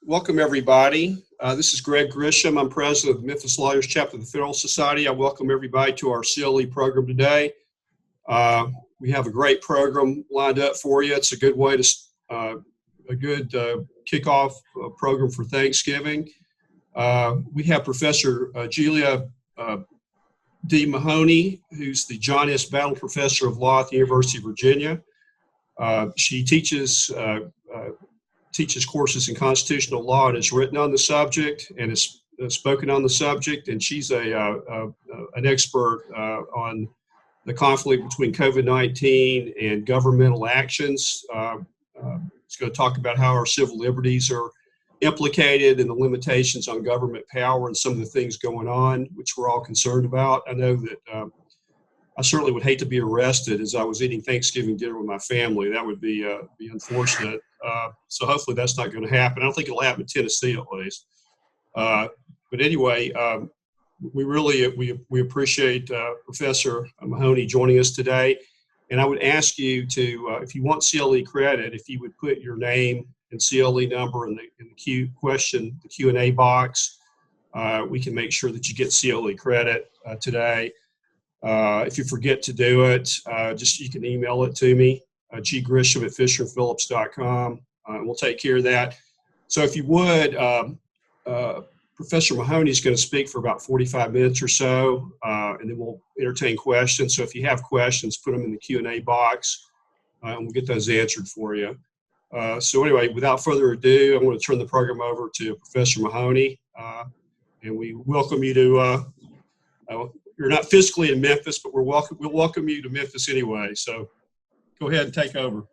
Welcome everybody. This is Grisham. I'm president of the Memphis Lawyers Chapter of the Federalist Society. I welcome everybody to our CLE program today. We have a great program lined up for you. It's a good way to, kickoff program for Thanksgiving. We have Professor Julia D. Mahoney, who's the John S. Battle Professor of Law at the University of Virginia. She teaches courses in constitutional law and has written on the subject and has spoken on the subject. And she's an expert on the conflict between COVID-19 and governmental actions. She's going to talk about how our civil liberties are implicated and the limitations on government power and some of the things going on, which we're all concerned about. I know that I certainly would hate to be arrested as I was eating Thanksgiving dinner with my family. That would be unfortunate. So hopefully that's not going to happen. I don't think it'll happen in Tennessee at least. But anyway, we appreciate Professor Mahoney joining us today. And I would ask you to, if you want CLE credit, if you would put your name and CLE number in the Q&A box. We can make sure that you get CLE credit today. If you forget to do it, you can email it to me, ggrisham@fisherandphillips.com. We'll take care of that. So if you would, Professor Mahoney is going to speak for about 45 minutes or so, and then we'll entertain questions. So if you have questions, put them in the Q&A box, and we'll get those answered for you. So anyway, without further ado, I'm going to turn the program over to Professor Mahoney, and we welcome you to, you're not physically in Memphis, but we'll welcome you to Memphis anyway. So go ahead and take over.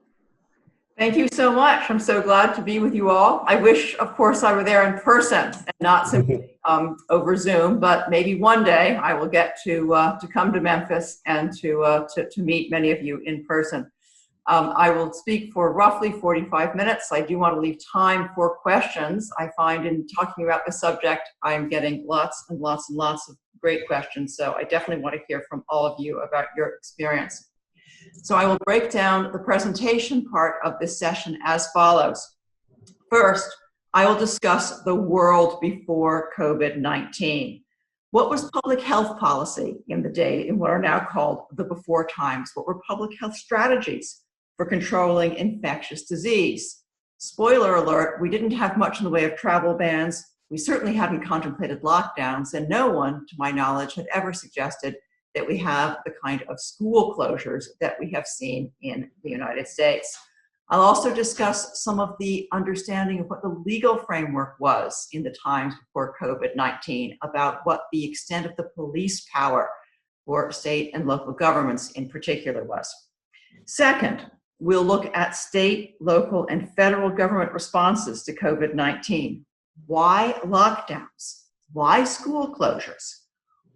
Thank you so much. I'm so glad to be with you all. I wish, of course, I were there in person and not simply over Zoom, but maybe one day I will get to come to Memphis and to meet many of you in person. I will speak for roughly 45 minutes. I do want to leave time for questions. I find in talking about the subject, I'm getting lots and lots and lots of great questions. So I definitely want to hear from all of you about your experience. So I will break down the presentation part of this session as follows. First, I will discuss the world before COVID-19. What was public health policy in what are now called the before times? What were public health strategies for controlling infectious disease? Spoiler alert, we didn't have much in the way of travel bans. We certainly hadn't contemplated lockdowns, and no one, to my knowledge, had ever suggested that we have the kind of school closures that we have seen in the United States. I'll also discuss some of the understanding of what the legal framework was in the times before COVID-19 about what the extent of the police power for state and local governments in particular was. Second, we'll look at state, local, and federal government responses to COVID-19. Why lockdowns? Why school closures?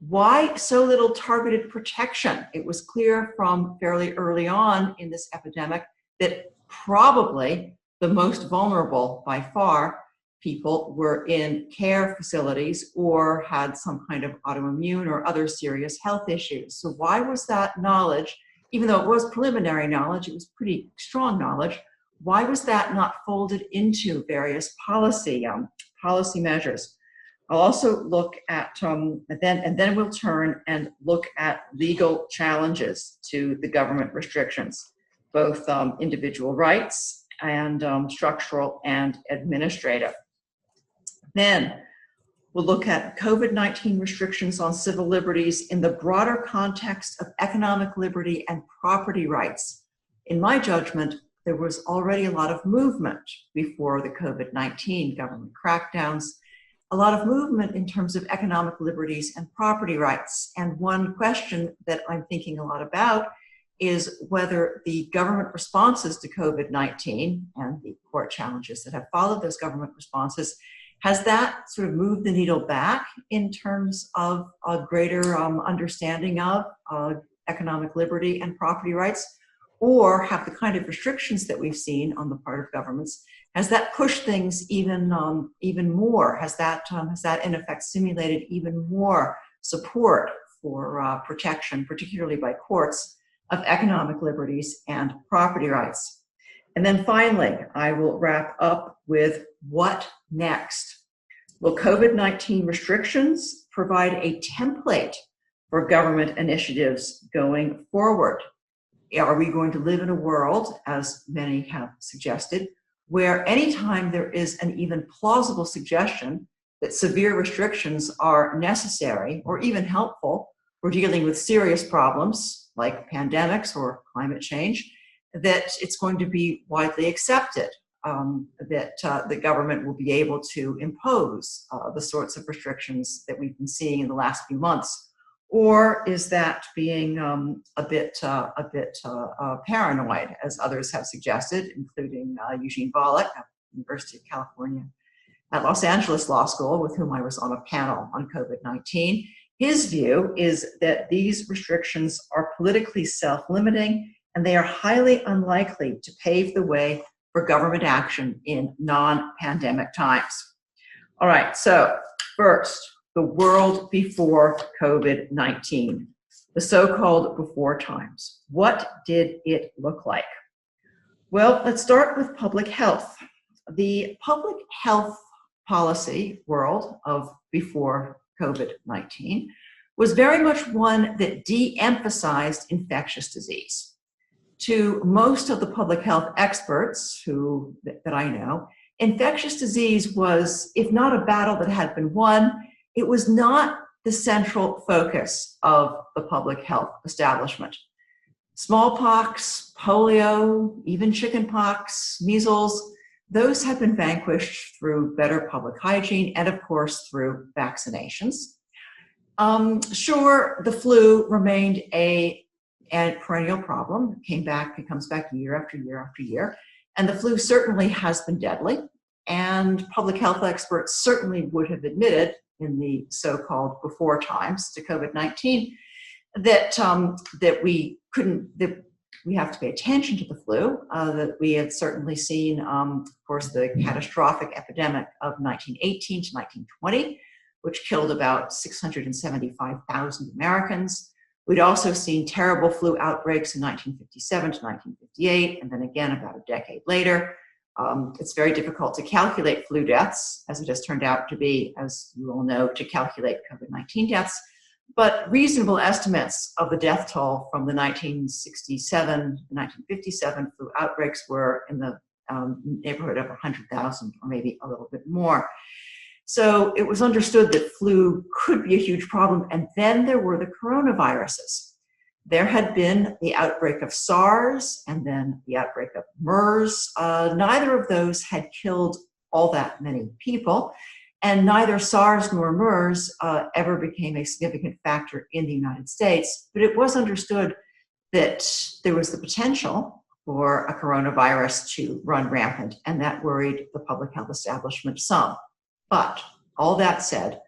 Why so little targeted protection? It was clear from fairly early on in this epidemic that probably the most vulnerable by far people were in care facilities or had some kind of autoimmune or other serious health issues. So why was that knowledge, even though it was preliminary knowledge, it was pretty strong knowledge, why was that not folded into various policy measures? I'll also look at, and then we'll turn and look at legal challenges to the government restrictions, both individual rights and structural and administrative. Then we'll look at COVID-19 restrictions on civil liberties in the broader context of economic liberty and property rights. In my judgment, there was already a lot of movement before the COVID-19 government crackdowns, a lot of movement in terms of economic liberties and property rights. And one question that I'm thinking a lot about is whether the government responses to COVID-19 and the court challenges that have followed those government responses, has that sort of moved the needle back in terms of a greater understanding of economic liberty and property rights? Or have the kind of restrictions that we've seen on the part of governments, has that pushed things even more? Has that in effect stimulated even more support for protection, particularly by courts, of economic liberties and property rights? And then finally, I will wrap up with what next? Will COVID-19 restrictions provide a template for government initiatives going forward? Are we going to live in a world, as many have suggested, where anytime there is an even plausible suggestion that severe restrictions are necessary or even helpful for dealing with serious problems like pandemics or climate change, that it's going to be widely accepted, that the government will be able to impose the sorts of restrictions that we've been seeing in the last few months? Or is that being a bit paranoid, as others have suggested, including Eugene Volokh at the University of California at Los Angeles Law School, with whom I was on a panel on COVID-19. His view is that these restrictions are politically self-limiting, and they are highly unlikely to pave the way for government action in non-pandemic times. All right, so first, the world before COVID-19, the so-called before times. What did it look like? Well, let's start with public health. The public health policy world of before COVID-19 was very much one that de-emphasized infectious disease. To most of the public health experts that I know, infectious disease was, if not a battle that had been won, it was not the central focus of the public health establishment. Smallpox, polio, even chickenpox, measles, those had been vanquished through better public hygiene and, of course, through vaccinations. Sure, the flu remained a perennial problem. It comes back year after year after year. And the flu certainly has been deadly. And public health experts certainly would have admitted in the so-called before times to COVID-19 that we have to pay attention to the flu, that we had certainly seen, of course, the catastrophic epidemic of 1918 to 1920, which killed about 675,000 Americans. We'd also seen terrible flu outbreaks in 1957 to 1958, and then again about a decade later. It's very difficult to calculate flu deaths, as it has turned out to be, as you all know, to calculate COVID-19 deaths. But reasonable estimates of the death toll from the 1967 to 1957 flu outbreaks were in the neighborhood of 100,000 or maybe a little bit more. So it was understood that flu could be a huge problem. And then there were the coronaviruses. There had been the outbreak of SARS and then the outbreak of MERS. Neither of those had killed all that many people. And neither SARS nor MERS ever became a significant factor in the United States. But it was understood that there was the potential for a coronavirus to run rampant, and that worried the public health establishment some. But all that said,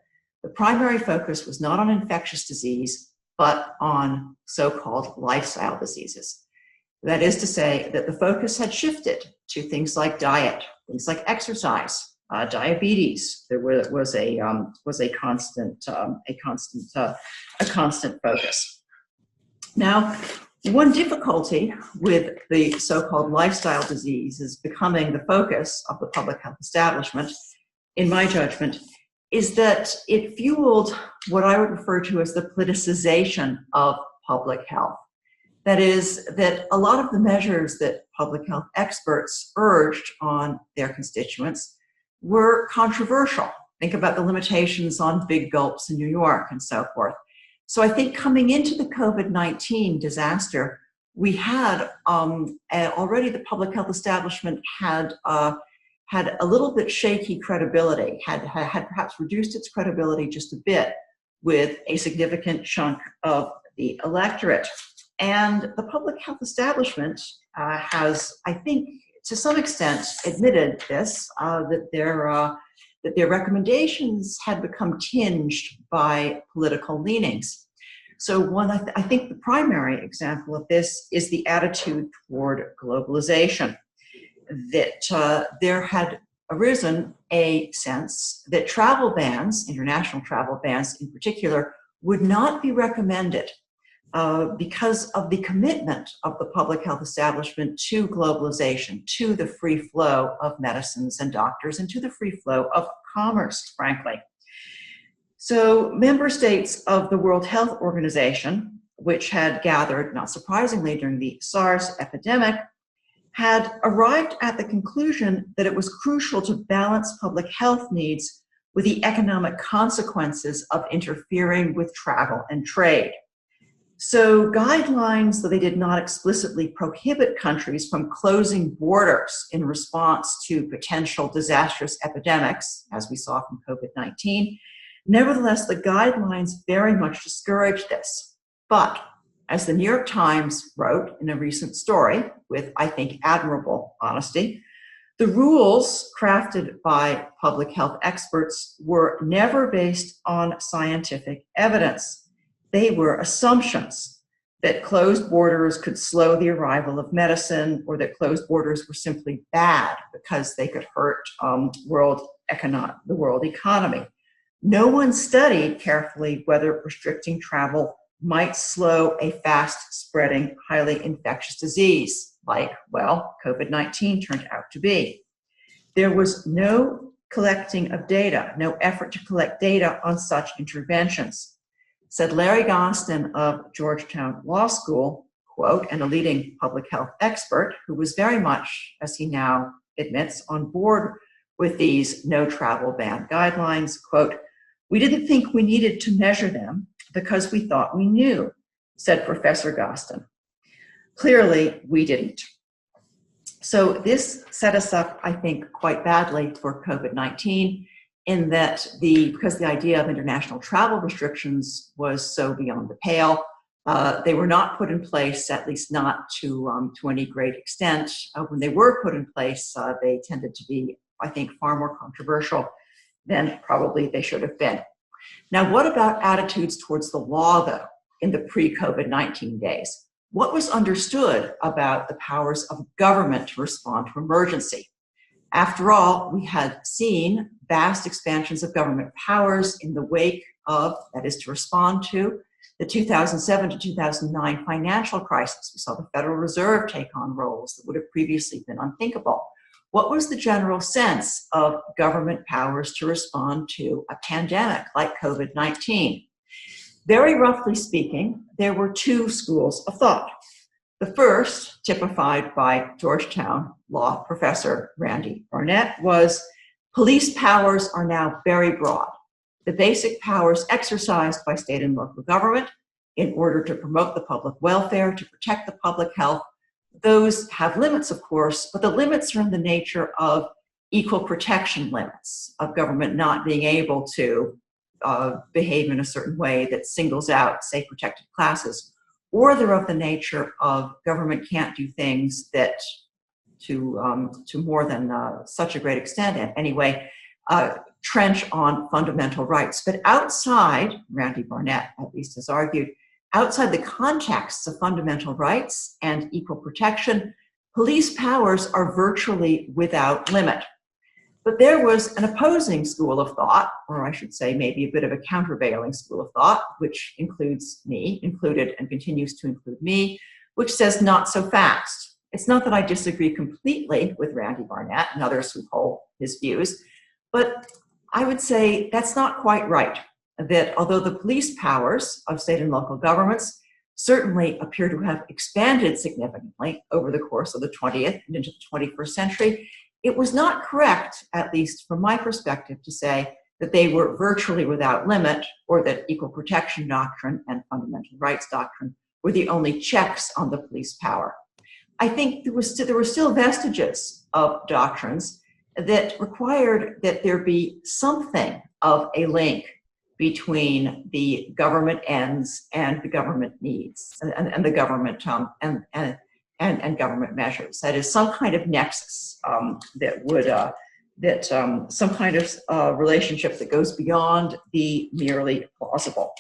the primary focus was not on infectious disease, but on so-called lifestyle diseases. That is to say that the focus had shifted to things like diet, things like exercise, diabetes. There was a constant focus. Now, one difficulty with the so-called lifestyle diseases becoming the focus of the public health establishment, in my judgment, is that it fueled what I would refer to as the politicization of public health. That is, that a lot of the measures that public health experts urged on their constituents were controversial. Think about the limitations on big gulps in New York and so forth. So I think coming into the COVID-19 disaster, we had already the public health establishment had a little bit shaky credibility, had perhaps reduced its credibility just a bit with a significant chunk of the electorate. And the public health establishment has, I think, to some extent admitted this, that their recommendations had become tinged by political leanings. So I think the primary example of this is the attitude toward globalization, that there had arisen a sense that travel bans, international travel bans in particular, would not be recommended, because of the commitment of the public health establishment to globalization, to the free flow of medicines and doctors, and to the free flow of commerce, frankly. So member states of the World Health Organization, which had gathered, not surprisingly, during the SARS epidemic, had arrived at the conclusion that it was crucial to balance public health needs with the economic consequences of interfering with travel and trade. So guidelines, though they did not explicitly prohibit countries from closing borders in response to potential disastrous epidemics, as we saw from COVID-19, nevertheless, the guidelines very much discouraged this. But as the New York Times wrote in a recent story, with, I think, admirable honesty, the rules crafted by public health experts were never based on scientific evidence. They were assumptions that closed borders could slow the arrival of medicine, or that closed borders were simply bad because they could hurt the world economy. No one studied carefully whether restricting travel might slow a fast-spreading, highly infectious disease, like, well, COVID-19 turned out to be. There was no collecting of data, no effort to collect data on such interventions. Said Larry Gostin of Georgetown Law School, quote, and a leading public health expert who was very much, as he now admits, on board with these no travel ban guidelines, quote, "We didn't think we needed to measure them because we thought we knew," said Professor Gostin. Clearly, we didn't. So this set us up, I think, quite badly for COVID-19, in that because the idea of international travel restrictions was so beyond the pale, they were not put in place, at least not to any great extent. When they were put in place, they tended to be, I think, far more controversial than probably they should have been. Now, what about attitudes towards the law, though, in the pre-COVID-19 days? What was understood about the powers of government to respond to emergency? After all, we had seen vast expansions of government powers in the wake of, that is, to respond to, the 2007 to 2009 financial crisis. We saw the Federal Reserve take on roles that would have previously been unthinkable. What was the general sense of government powers to respond to a pandemic like COVID-19? Very roughly speaking, there were two schools of thought. The first, typified by Georgetown law professor Randy Barnett, was police powers are now very broad. The basic powers exercised by state and local government in order to promote the public welfare, to protect the public health, those have limits, of course, but the limits are in the nature of equal protection limits, of government not being able to behave in a certain way that singles out, say, protected classes, or they're of the nature of government can't do things that to more than such a great extent, anyway, trench on fundamental rights. But outside, Randy Barnett at least has argued, outside the contexts of fundamental rights and equal protection, police powers are virtually without limit. But there was an opposing school of thought, or I should say maybe a bit of a countervailing school of thought, which included and continues to include me, which says not so fast. It's not that I disagree completely with Randy Barnett and others who hold his views, but I would say that's not quite right. That although the police powers of state and local governments certainly appear to have expanded significantly over the course of the 20th and into the 21st century, it was not correct, at least from my perspective, to say that they were virtually without limit, or that equal protection doctrine and fundamental rights doctrine were the only checks on the police power. I think there were still vestiges of doctrines that required that there be something of a link between the government ends and the government needs, and the government and government measures. That is, some kind of nexus some kind of relationship that goes beyond the merely plausible.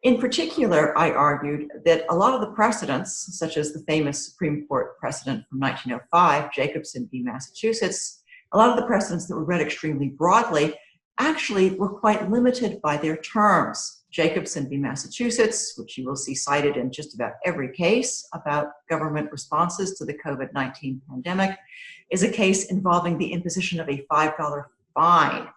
In particular, I argued that a lot of the precedents, such as the famous Supreme Court precedent from 1905, Jacobsen v. Massachusetts, a lot of the precedents that were read extremely broadly actually were quite limited by their terms Jacobsen v. Massachusetts, which you will see cited in just about every case about government responses to the COVID-19 pandemic, is a case involving the imposition of a $5 fine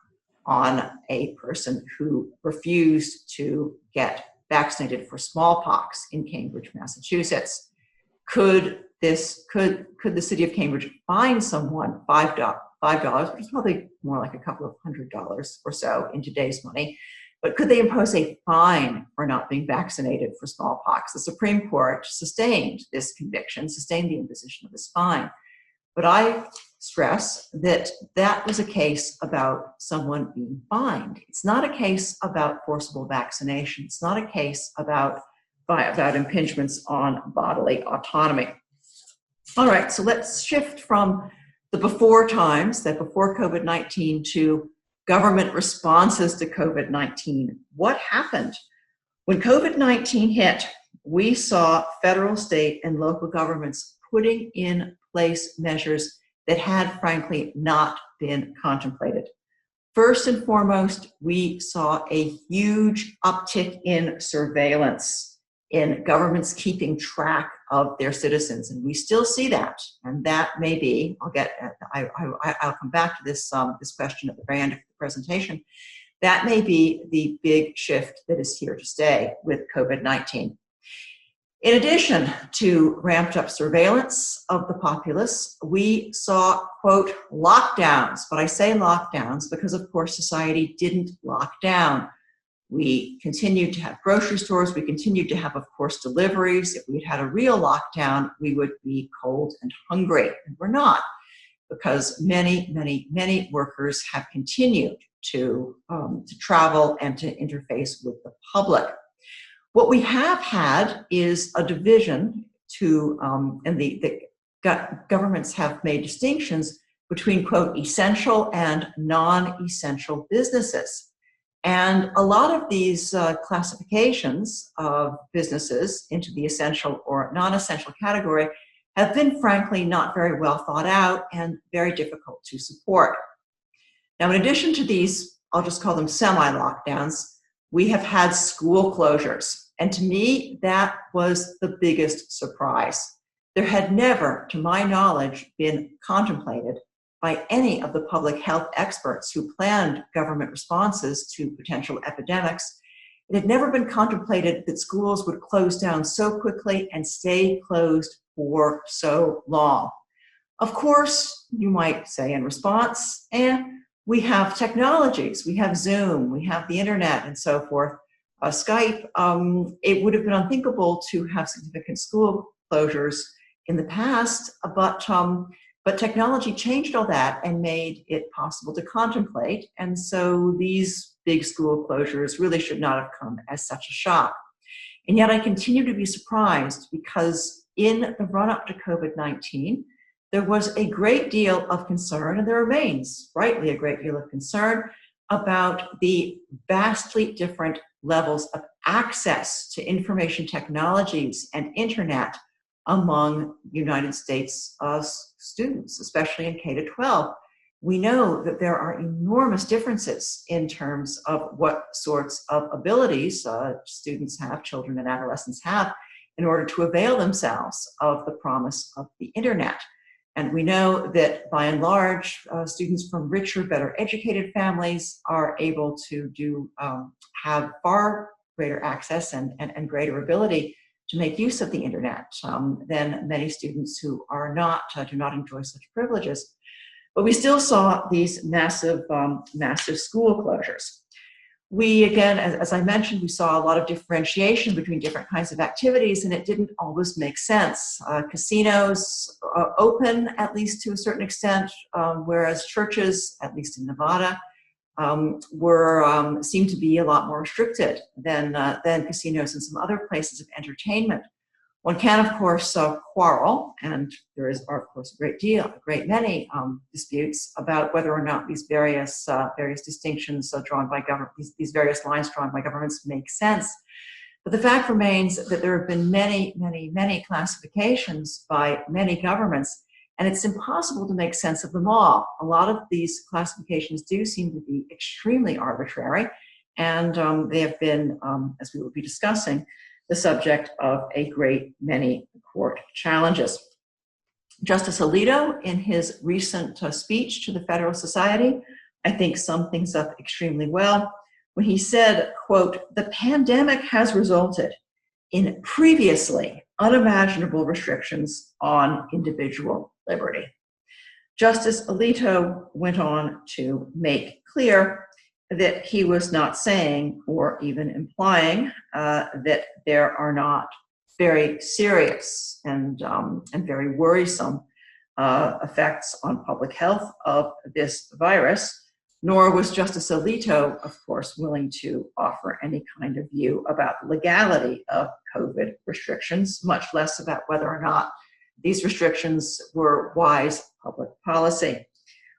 on a person who refused to get vaccinated for smallpox in Cambridge, Massachusetts. Could the city of Cambridge fine someone $5, which is probably more like a couple of $100 or so in today's money, but could they impose a fine for not being vaccinated for smallpox? The Supreme Court sustained this conviction, sustained the imposition of this fine. But I stress that that was a case about someone being fined. It's not a case about forcible vaccination. It's not a case about impingements on bodily autonomy. All right, so let's shift from the before times, that before COVID-19, to government responses to COVID-19. What happened? When COVID-19 hit, we saw federal, state, and local governments putting in place measures that had, frankly, not been contemplated. First and foremost, we saw a huge uptick in surveillance, in governments keeping track of their citizens, and we still see that. And that may be, I'll come back to this question at the very end of the presentation. That may be the big shift that is here to stay with COVID-19. In addition to ramped up surveillance of the populace, we saw, quote, lockdowns. But I say lockdowns because, of course, society didn't lock down. We continued to have grocery stores. We continued to have, of course, deliveries. If we'd had a real lockdown, we would be cold and hungry. And we're not, because many, many, many workers have continued to travel and to interface with the public. What we have had is a division and the governments have made distinctions between, quote, essential and non-essential businesses. And a lot of these classifications of businesses into the essential or non-essential category have been, frankly, not very well thought out and very difficult to support. Now, in addition to these, I'll just call them semi-lockdowns, we have had school closures. And to me, that was the biggest surprise. There had never, to my knowledge, been contemplated by any of the public health experts who planned government responses to potential epidemics. It had never been contemplated that schools would close down so quickly and stay closed for so long. Of course, you might say in response, we have technologies, we have Zoom, we have the internet and so forth, Skype. It would have been unthinkable to have significant school closures in the past, but technology changed all that and made it possible to contemplate. And so these big school closures really should not have come as such a shock. And yet I continue to be surprised because in the run-up to COVID-19, there was a great deal of concern, and there remains rightly a great deal of concern about the vastly different levels of access to information technologies and internet among United States students, especially in K-12. We know that there are enormous differences in terms of what sorts of abilities students have, children and adolescents have, in order to avail themselves of the promise of the internet. And we know that by and large, students from richer, better educated families are able to have far greater access and greater ability to make use of the internet than many students who are not, do not enjoy such privileges. But we still saw these massive school closures. We, again, as I mentioned, we saw a lot of differentiation between different kinds of activities, and it didn't always make sense. Casinos open, at least to a certain extent, whereas churches, at least in Nevada, seemed to be a lot more restricted than casinos and some other places of entertainment. One can, of course, quarrel, and there is, of course, a great many disputes about whether or not these various distinctions drawn by government, these various lines drawn by governments make sense. But the fact remains that there have been many, many, many classifications by many governments, and it's impossible to make sense of them all. A lot of these classifications do seem to be extremely arbitrary, and they have been, as we will be discussing, the subject of a great many court challenges. Justice Alito, in his recent speech to the Federalist Society, I think summed things up extremely well when he said, quote, "The pandemic has resulted in previously unimaginable restrictions on individual liberty." Justice Alito went on to make clear that he was not saying or even implying that there are not very serious and very worrisome effects on public health of this virus, nor was Justice Alito, of course, willing to offer any kind of view about the legality of COVID restrictions, much less about whether or not these restrictions were wise public policy.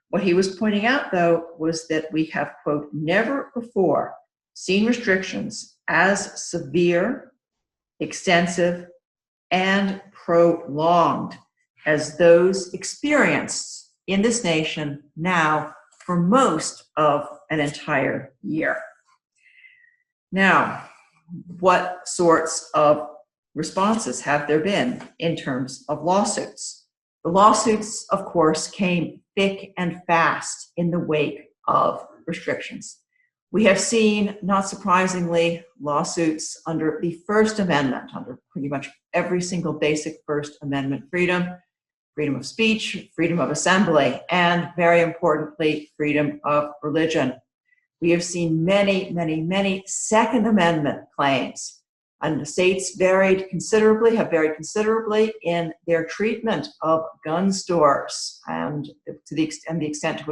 What he was pointing out, though, was that we have, quote, "never before seen restrictions as severe, extensive, and prolonged as those experienced in this nation now for most of an entire year." Now, what sorts of responses have there been in terms of lawsuits? The lawsuits, of course, came thick and fast in the wake of restrictions. We have seen, not surprisingly, lawsuits under the First Amendment, under pretty much every single basic First Amendment freedom, freedom of speech, freedom of assembly, and very importantly, freedom of religion. We have seen many, many, many Second Amendment claims, and the states have varied considerably in their treatment of gun stores and to the extent to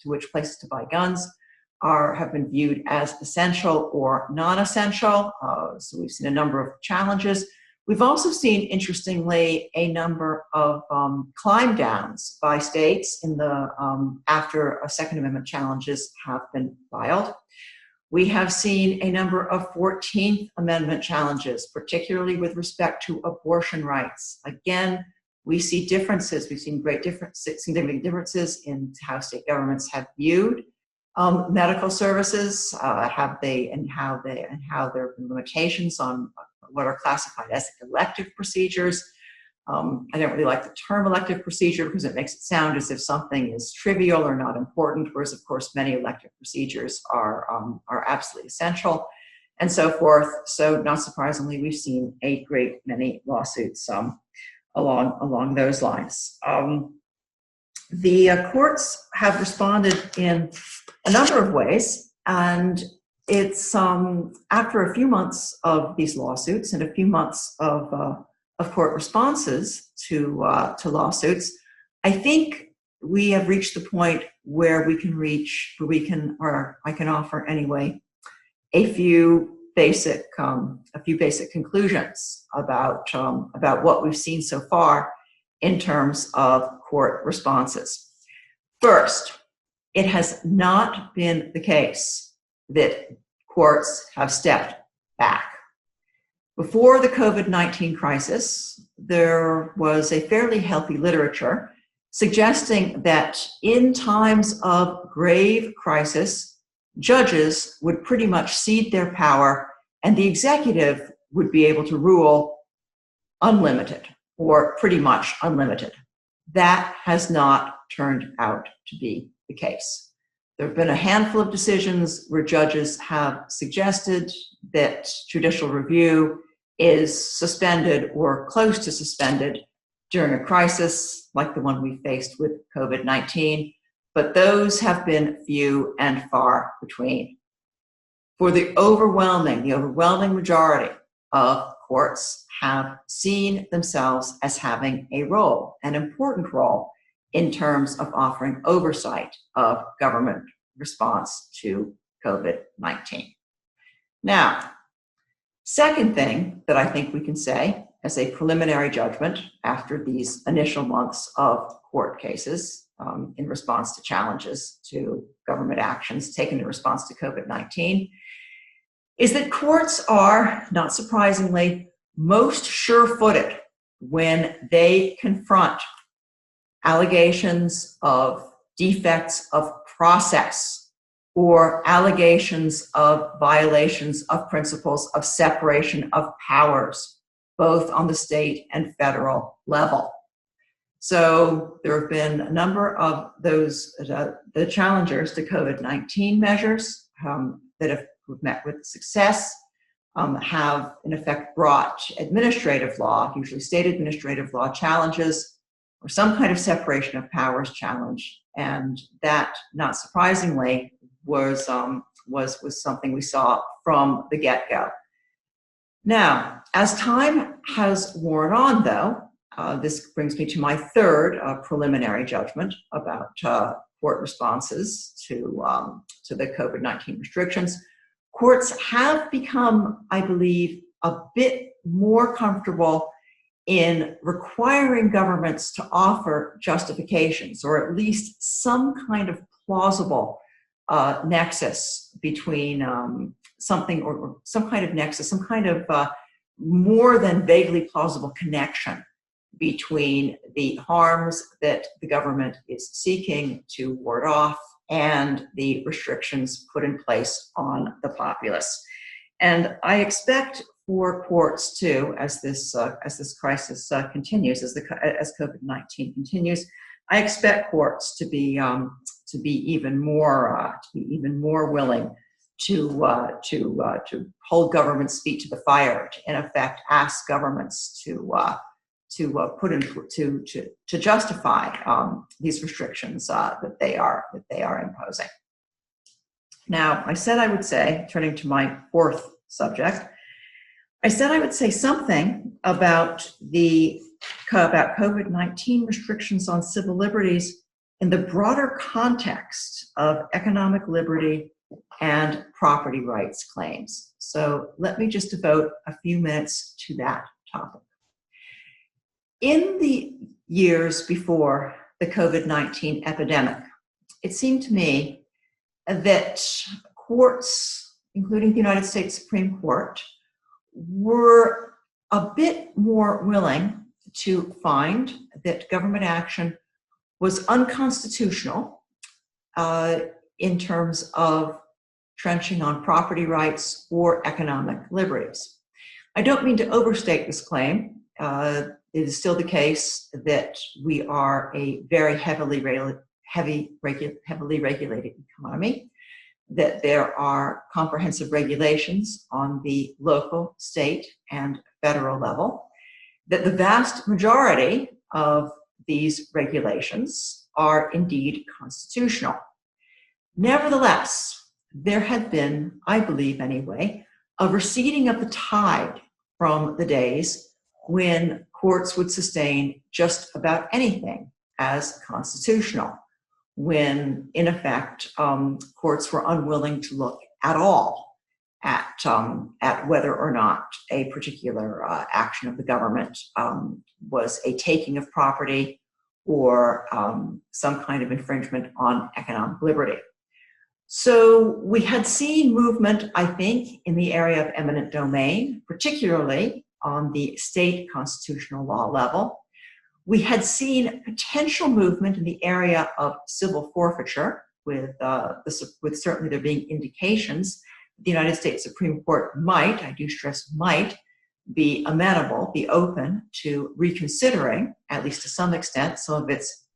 which places to buy guns have been viewed as essential or non-essential. So we've seen a number of challenges. We've also seen, interestingly, a number of climb downs by states after Second Amendment challenges have been filed. We have seen a number of 14th Amendment challenges, particularly with respect to abortion rights. Again, we see differences. We've seen significant differences in how state governments have viewed medical services, how there have been limitations on what are classified as elective procedures. I don't really like the term elective procedure because it makes it sound as if something is trivial or not important, whereas, of course, many elective procedures are absolutely essential, and so forth. So, not surprisingly, we've seen a great many lawsuits along those lines. The courts have responded in a number of ways, and it's after a few months of these lawsuits and a few months of court responses to lawsuits, I think we have reached the point where I can offer anyway a few basic conclusions about what we've seen so far in terms of court responses. First, it has not been the case that courts have stepped back. Before the COVID-19 crisis, there was a fairly healthy literature suggesting that in times of grave crisis, judges would pretty much cede their power and the executive would be able to rule unlimited or pretty much unlimited. That has not turned out to be the case. There have been a handful of decisions where judges have suggested that judicial review is suspended or close to suspended during a crisis like the one we faced with COVID-19, but those have been few and far between. For the overwhelming majority of courts have seen themselves as having a role, an important role, in terms of offering oversight of government response to COVID-19. Now, second thing that I think we can say as a preliminary judgment after these initial months of court cases in response to challenges to government actions taken in response to COVID-19 is that courts are, not surprisingly, most sure-footed when they confront allegations of defects of process or allegations of violations of principles of separation of powers, both on the state and federal level. So there have been a number of those, the challengers to COVID-19 measures that have met with success, have in effect brought administrative law, usually state administrative law challenges, or some kind of separation of powers challenge. And that, not surprisingly, was something we saw from the get-go. Now, as time has worn on, though, this brings me to my third preliminary judgment about court responses to the COVID-19 restrictions. Courts have become, I believe, a bit more comfortable in requiring governments to offer justifications, or at least some kind of plausible nexus between something, or some kind of nexus, some kind of more than vaguely plausible connection between the harms that the government is seeking to ward off and the restrictions put in place on the populace. And I expect for courts too, as this crisis continues, as COVID-19 continues, I expect courts to be even more willing to hold government's feet to the fire, to in effect ask governments to justify these restrictions that they are imposing. Now, I said I would say, turning to my fourth subject, I said I would say something about COVID-19 restrictions on civil liberties in the broader context of economic liberty and property rights claims. So let me just devote a few minutes to that topic. In the years before the COVID-19 epidemic, it seemed to me that courts, including the United States Supreme Court, were a bit more willing to find that government action was unconstitutional in terms of trenching on property rights or economic liberties. I don't mean to overstate this claim. It is still the case that we are a very heavily regulated economy, that there are comprehensive regulations on the local, state, and federal level, that the vast majority of these regulations are indeed constitutional. Nevertheless, there had been, I believe anyway, a receding of the tide from the days when courts would sustain just about anything as constitutional, when, in effect, courts were unwilling to look at all at whether or not a particular action of the government was a taking of property or some kind of infringement on economic liberty. So we had seen movement, I think, in the area of eminent domain, particularly on the state constitutional law level. We had seen potential movement in the area of civil forfeiture, with certainly there being indications that the United States Supreme Court might, I do stress might, be amenable, be open to reconsidering, at least to some extent, some of its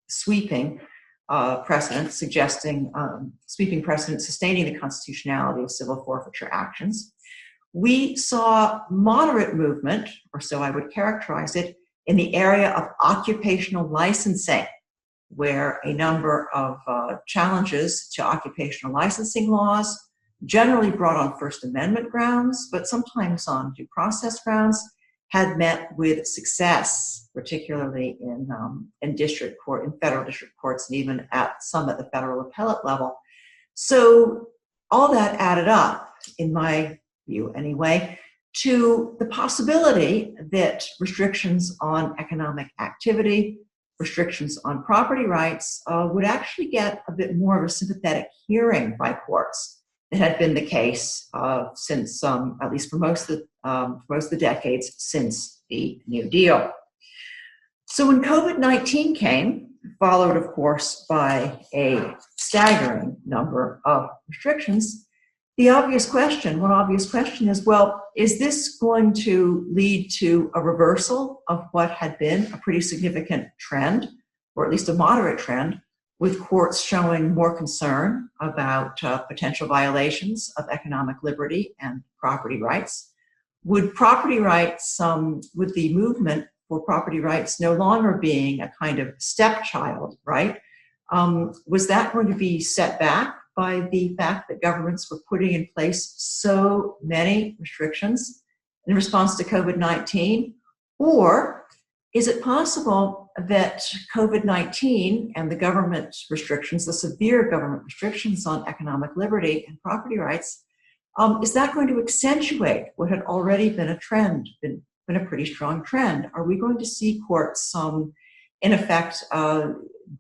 sweeping precedents, sweeping precedents sustaining the constitutionality of civil forfeiture actions. We saw moderate movement, or so I would characterize it, in the area of occupational licensing, where a number of challenges to occupational licensing laws, generally brought on First Amendment grounds, but sometimes on due process grounds, had met with success, particularly in district court, in federal district courts, and even at some at the federal appellate level. So all that added up, in my view anyway, to the possibility that restrictions on economic activity, restrictions on property rights would actually get a bit more of a sympathetic hearing by courts than had been the case since, at least for most of the decades since the New Deal. So when COVID-19 came, followed, of course, by a staggering number of restrictions, one obvious question is, well, is this going to lead to a reversal of what had been a pretty significant trend, or at least a moderate trend, with courts showing more concern about potential violations of economic liberty and property rights? Would property rights, would the movement for property rights no longer being a kind of stepchild, right? Was that going to be set back by the fact that governments were putting in place so many restrictions in response to COVID-19? Or is it possible that COVID-19 and the government restrictions, the severe government restrictions on economic liberty and property rights, is that going to accentuate what had already been a trend, been a pretty strong trend? Are we going to see courts, in effect,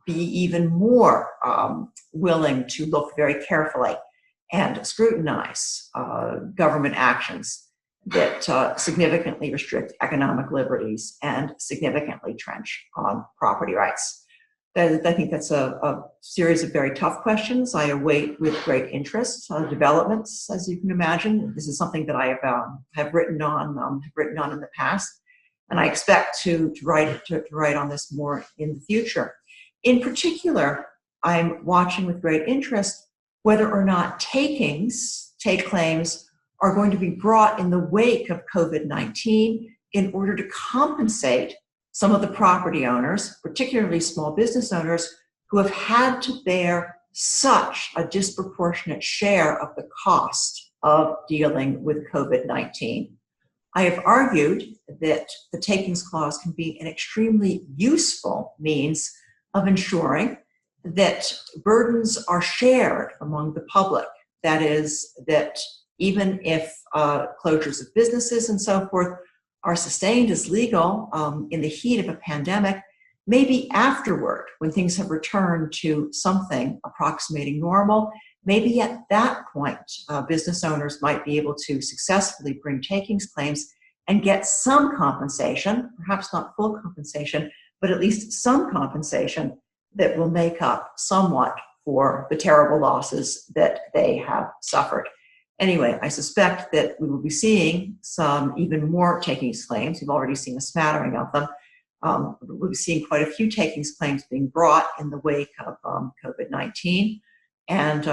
be even more willing to look very carefully and scrutinize government actions that significantly restrict economic liberties and significantly trench on property rights? I think that's a series of very tough questions. I await with great interest developments, as you can imagine. This is something that I have written on in the past, and I expect to write on this more in the future. In particular, I'm watching with great interest whether or not take claims are going to be brought in the wake of COVID-19 in order to compensate some of the property owners, particularly small business owners, who have had to bear such a disproportionate share of the cost of dealing with COVID-19. I have argued that the takings clause can be an extremely useful means of ensuring that burdens are shared among the public. That is, that even if closures of businesses and so forth are sustained as legal in the heat of a pandemic, maybe afterward, when things have returned to something approximating normal, maybe at that point, business owners might be able to successfully bring takings claims and get some compensation, perhaps not full compensation, but at least some compensation that will make up somewhat for the terrible losses that they have suffered. Anyway, I suspect that we will be seeing some even more takings claims. We've already seen a smattering of them. We'll be seeing quite a few takings claims being brought in the wake of COVID-19. And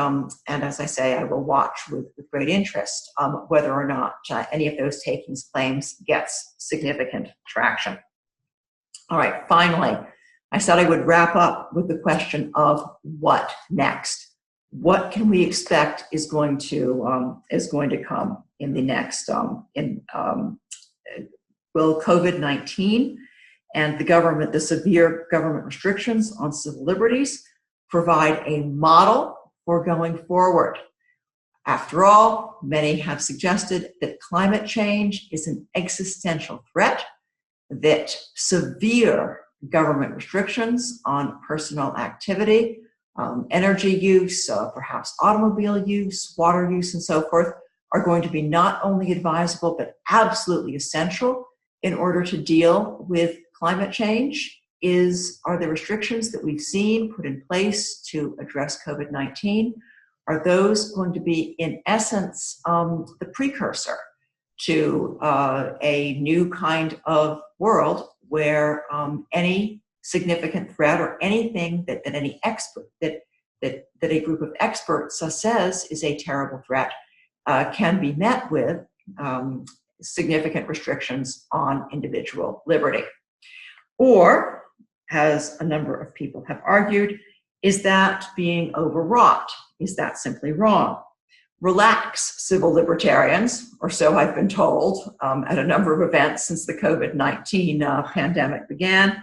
as I say, I will watch with great interest whether or not any of those takings claims gets significant traction. All right, finally, I said I would wrap up with the question of what next. What can we expect is going to come in the next? Will COVID-19 and the severe government restrictions on civil liberties provide a model for going forward? After all, many have suggested that climate change is an existential threat, that severe government restrictions on personal activity, energy use, perhaps automobile use, water use, and so forth, are going to be not only advisable, but absolutely essential in order to deal with climate change. Are the restrictions that we've seen put in place to address COVID-19, are those going to be, in essence, the precursor to a new kind of world where any significant threat or anything that any expert, that a group of experts says is a terrible threat can be met with significant restrictions on individual liberty? Or, as a number of people have argued, is that being overwrought? Is that simply wrong? Relax, civil libertarians, or so I've been told at a number of events since the COVID-19 pandemic began.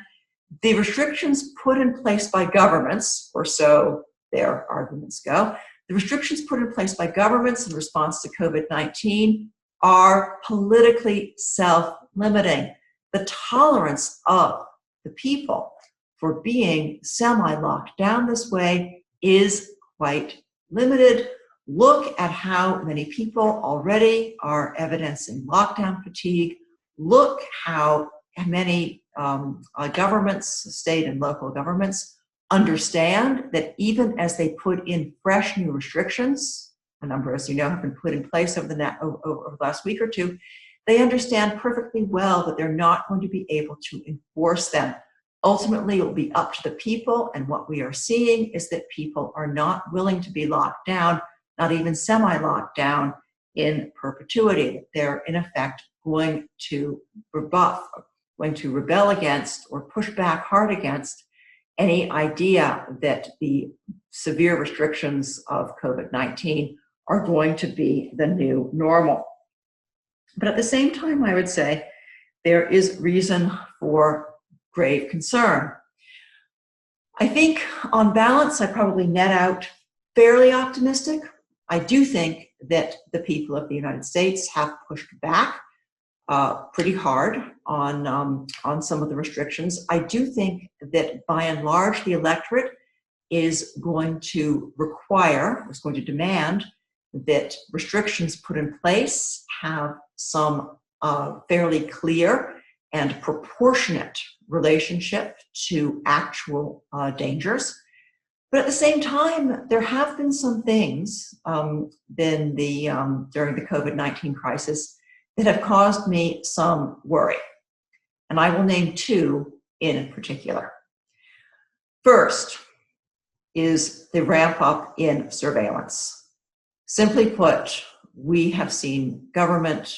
The restrictions put in place by governments, or so their arguments go, the restrictions put in place by governments in response to COVID-19 are politically self-limiting. The tolerance of the people for being semi-locked down this way is quite limited. Look at how many people already are evidencing lockdown fatigue. Look how many governments, state and local governments, understand that even as they put in fresh new restrictions, a number, as you know, have been put in place over the last week or two, they understand perfectly well that they're not going to be able to enforce them. Ultimately, it will be up to the people, and what we are seeing is that people are not willing to be locked down, not even semi-locked down in perpetuity. They're, in effect, going to rebel against or push back hard against any idea that the severe restrictions of COVID-19 are going to be the new normal. But at the same time, I would say there is reason for grave concern. I think on balance, I probably net out fairly optimistic. I do think that the people of the United States have pushed back pretty hard on some of the restrictions. I do think that by and large, the electorate is going to demand that restrictions put in place have some fairly clear and proportionate relationship to actual dangers. But at the same time, there have been some things during the COVID-19 crisis that have caused me some worry. And I will name two in particular. First is the ramp up in surveillance. Simply put, we have seen government,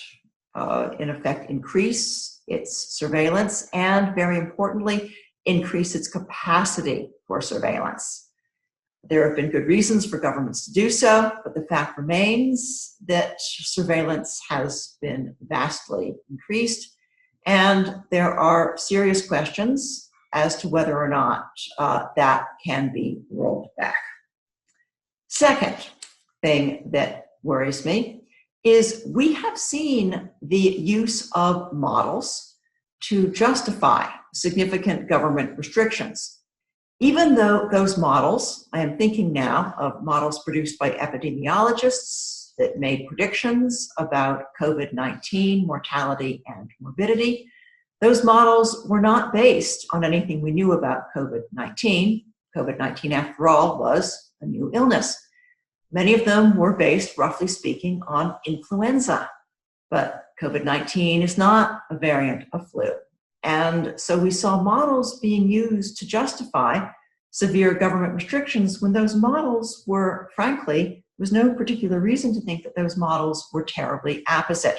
in effect, increase its surveillance and, very importantly, increase its capacity for surveillance. There have been good reasons for governments to do so, but the fact remains that surveillance has been vastly increased, and there are serious questions as to whether or not that can be rolled back. Second thing that worries me is we have seen the use of models to justify significant government restrictions. Even though those models, I am thinking now of models produced by epidemiologists that made predictions about COVID-19 mortality and morbidity, those models were not based on anything we knew about COVID-19. COVID-19, after all, was a new illness. Many of them were based, roughly speaking, on influenza, but COVID-19 is not a variant of flu. And so we saw models being used to justify severe government restrictions when those models were, frankly, there was no particular reason to think that those models were terribly apposite.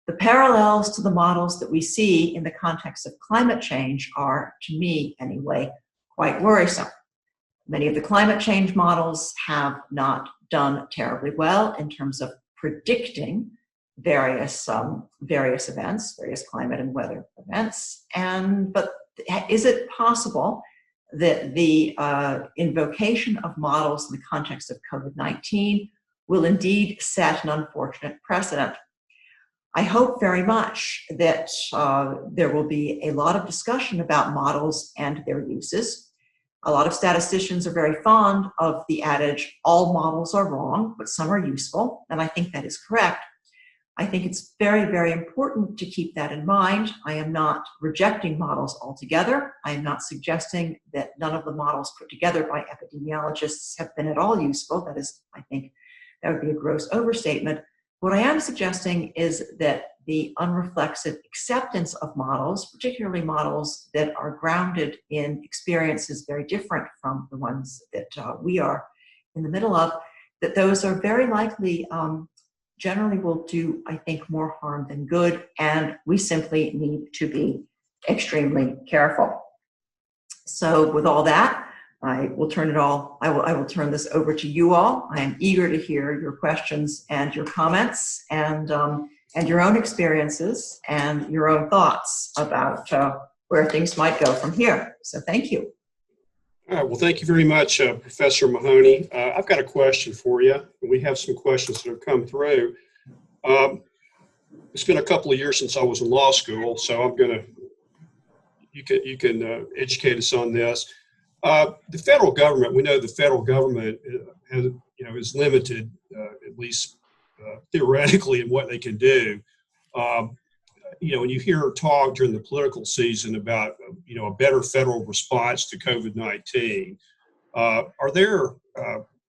The parallels to the models that we see in the context of climate change are, to me anyway, quite worrisome. Many of the climate change models have not done terribly well in terms of predicting various events, various climate and weather events. But is it possible that the invocation of models in the context of COVID-19 will indeed set an unfortunate precedent? I hope very much that there will be a lot of discussion about models and their uses. A lot of statisticians are very fond of the adage, all models are wrong, but some are useful, and I think that is correct. I think it's very, very important to keep that in mind. I am not rejecting models altogether. I am not suggesting that none of the models put together by epidemiologists have been at all useful. That is, I think, that would be a gross overstatement. What I am suggesting is that the unreflexive acceptance of models, particularly models that are grounded in experiences very different from the ones that we are in the middle of, that those are very likely generally will do, I think, more harm than good, and we simply need to be extremely careful. So with all that, I will turn this over to you all. I am eager to hear your questions and your comments and your own experiences and your own thoughts about where things might go from here. So thank you. All right, well, thank you very much, Professor Mahoney. I've got a question for you. We have some questions that have come through. It's been a couple of years since I was in law school, so you can educate us on this. The federal government, we know the federal government has, is limited, at least theoretically, in what they can do. when you hear talk during the political season about, a better federal response to COVID-19,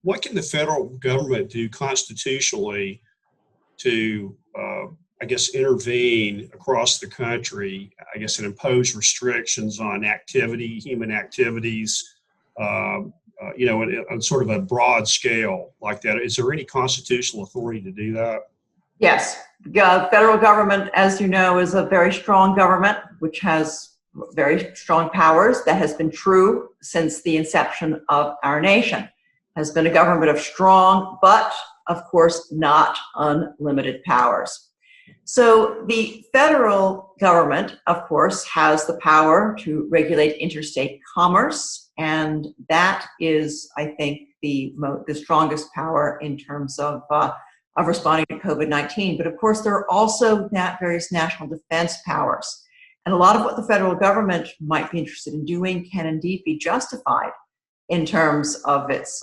what can the federal government do constitutionally to, intervene across the country, and impose restrictions on human activities, on sort of a broad scale like that? Is there any constitutional authority to do that? Yes. The federal government, as you know, is a very strong government, which has very strong powers. That has been true since the inception of our nation. Has been a government of strong, but of course not unlimited powers. So the federal government, of course, has the power to regulate interstate commerce, and that is, I think, the strongest power in terms of responding to COVID-19. But of course, there are also various national defense powers, and a lot of what the federal government might be interested in doing can indeed be justified in terms of its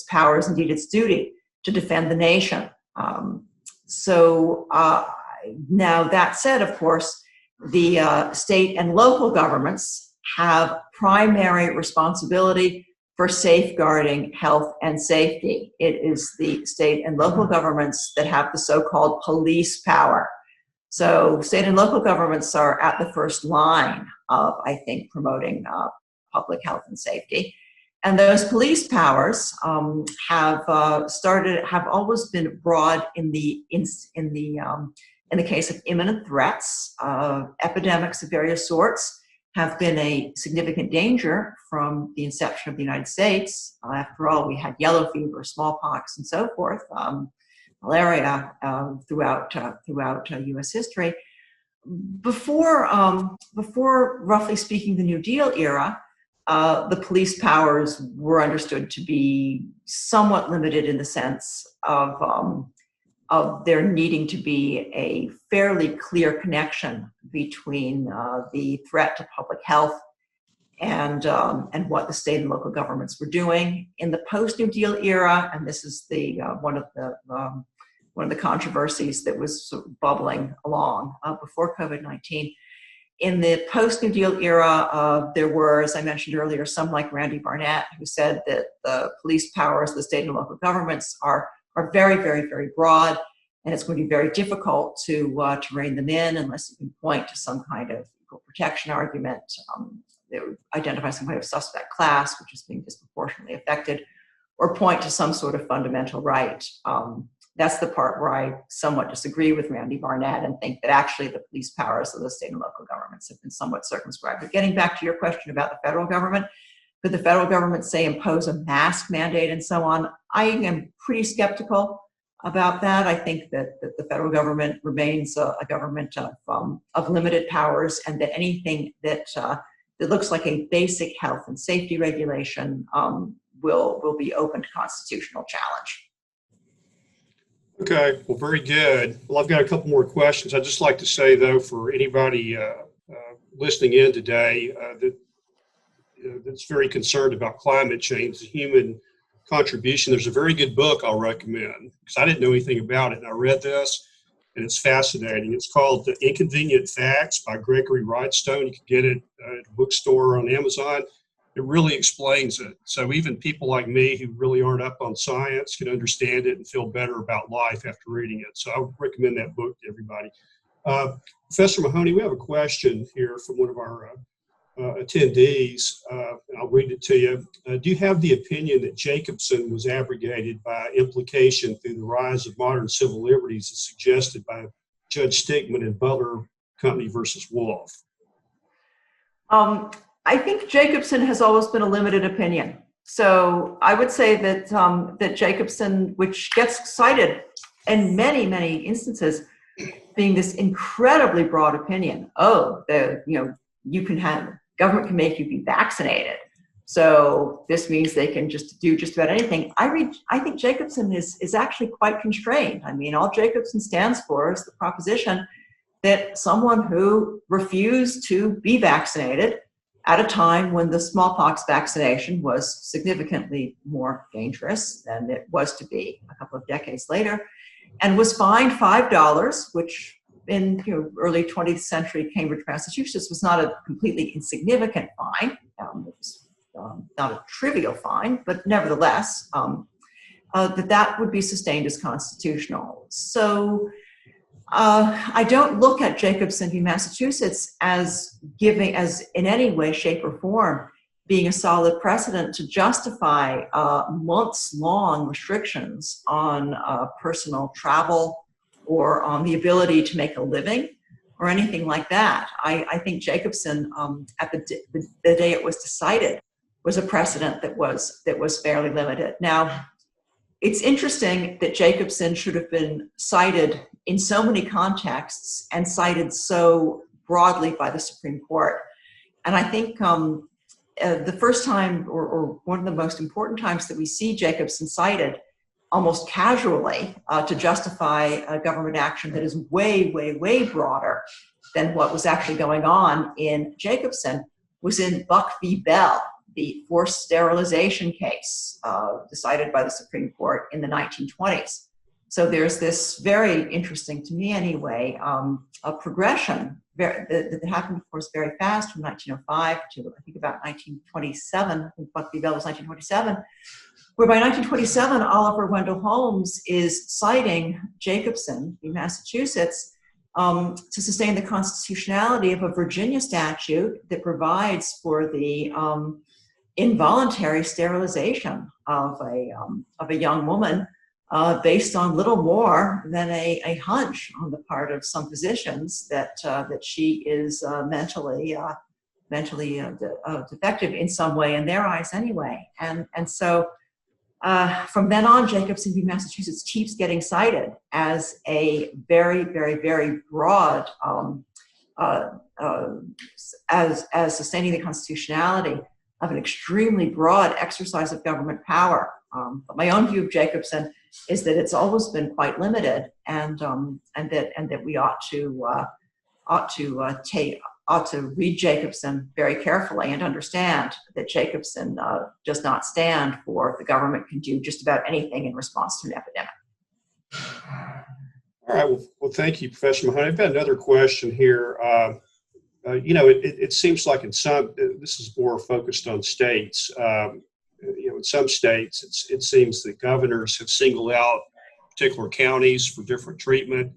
powers, indeed its duty to defend the nation. Now that said, of course, the state and local governments have primary responsibility for safeguarding health and safety. It is the state and local governments that have the so-called police power. So state and local governments are at the first line of, I think, promoting public health and safety. And those police powers have always been broad in the case of imminent threats. Epidemics of various sorts have been a significant danger from the inception of the United States. After all, we had yellow fever, smallpox, and so forth, malaria throughout U.S. history. Before, roughly speaking, the New Deal era, the police powers were understood to be somewhat limited in the sense of there needing to be a fairly clear connection between the threat to public health and what the state and local governments were doing. In the post-New Deal era, and this is one of the controversies that was sort of bubbling along before COVID-19. In the post-New Deal era, there were, as I mentioned earlier, some like Randy Barnett, who said that the police powers of the state and local governments are very, very, very broad, and it's going to be very difficult to rein them in unless you can point to some kind of equal protection argument that would identify some kind of suspect class which is being disproportionately affected, or point to some sort of fundamental right. That's the part where I somewhat disagree with Randy Barnett and think that actually the police powers of the state and local governments have been somewhat circumscribed. But getting back to your question about the federal government, could the federal government, say, impose a mask mandate and so on? I am pretty skeptical about that. I think that the federal government remains a government of limited powers, and that anything that looks like a basic health and safety regulation will be open to constitutional challenge. Okay, well, very good. Well, I've got a couple more questions. I'd just like to say, though, for anybody listening in today that's very concerned about climate change, the human contribution, there's a very good book I'll recommend, because I didn't know anything about it, and I read this, and it's fascinating. It's called The Inconvenient Facts by Gregory Wrightstone. You can get it at a bookstore or on Amazon. It really explains it. So even people like me who really aren't up on science can understand it and feel better about life after reading it. So I would recommend that book to everybody. Professor Mahoney, we have a question here from one of our attendees. I'll read it to you. Do you have the opinion that Jacobsen was abrogated by implication through the rise of modern civil liberties as suggested by Judge Stickman in Butler Company versus Wolf? I think Jacobsen has always been a limited opinion. So I would say that that Jacobsen, which gets cited in many, many instances, being this incredibly broad opinion. You can have government can make you be vaccinated. So this means they can just do just about anything. I think Jacobsen is actually quite constrained. I mean, all Jacobsen stands for is the proposition that someone who refused to be vaccinated at a time when the smallpox vaccination was significantly more dangerous than it was to be a couple of decades later, and was fined $5, which in early 20th century Cambridge, Massachusetts was not a completely insignificant fine. It was not a trivial fine, but nevertheless, that would be sustained as constitutional. So I don't look at Jacobsen v. Massachusetts as in any way, shape, or form being a solid precedent to justify months-long restrictions on personal travel or on the ability to make a living or anything like that. I think Jacobsen, at the day it was decided, was a precedent that was fairly limited. Now, it's interesting that Jacobsen should have been cited in so many contexts and cited so broadly by the Supreme Court. And I think the first time, or one of the most important times that we see Jacobsen cited almost casually to justify a government action that is way, way, way broader than what was actually going on in Jacobsen was in Buck v. Bell, the forced sterilization case decided by the Supreme Court in the 1920s. So there's this very interesting, to me anyway, a progression that happened, of course, very fast from 1905 to I think about 1927. I think Buck v. Bell was 1927, where by 1927, Oliver Wendell Holmes is citing Jacobsen v. Massachusetts to sustain the constitutionality of a Virginia statute that provides for the involuntary sterilization of a young woman based on little more than a hunch on the part of some physicians that she is mentally defective in some way, in their eyes anyway. And so from then on, Jacobsen v. Massachusetts keeps getting cited as a very, very, very broad, as sustaining the constitutionality of an extremely broad exercise of government power. But my own view of Jacobsen is that it's always been quite limited, and that we ought to read Jacobsen very carefully and understand that Jacobsen does not stand for the government can do just about anything in response to an epidemic. All right. Well, thank you, Professor Mahoney. I've got another question here. It seems like in some, this is more focused on states. In some states, it seems that governors have singled out particular counties for different treatment.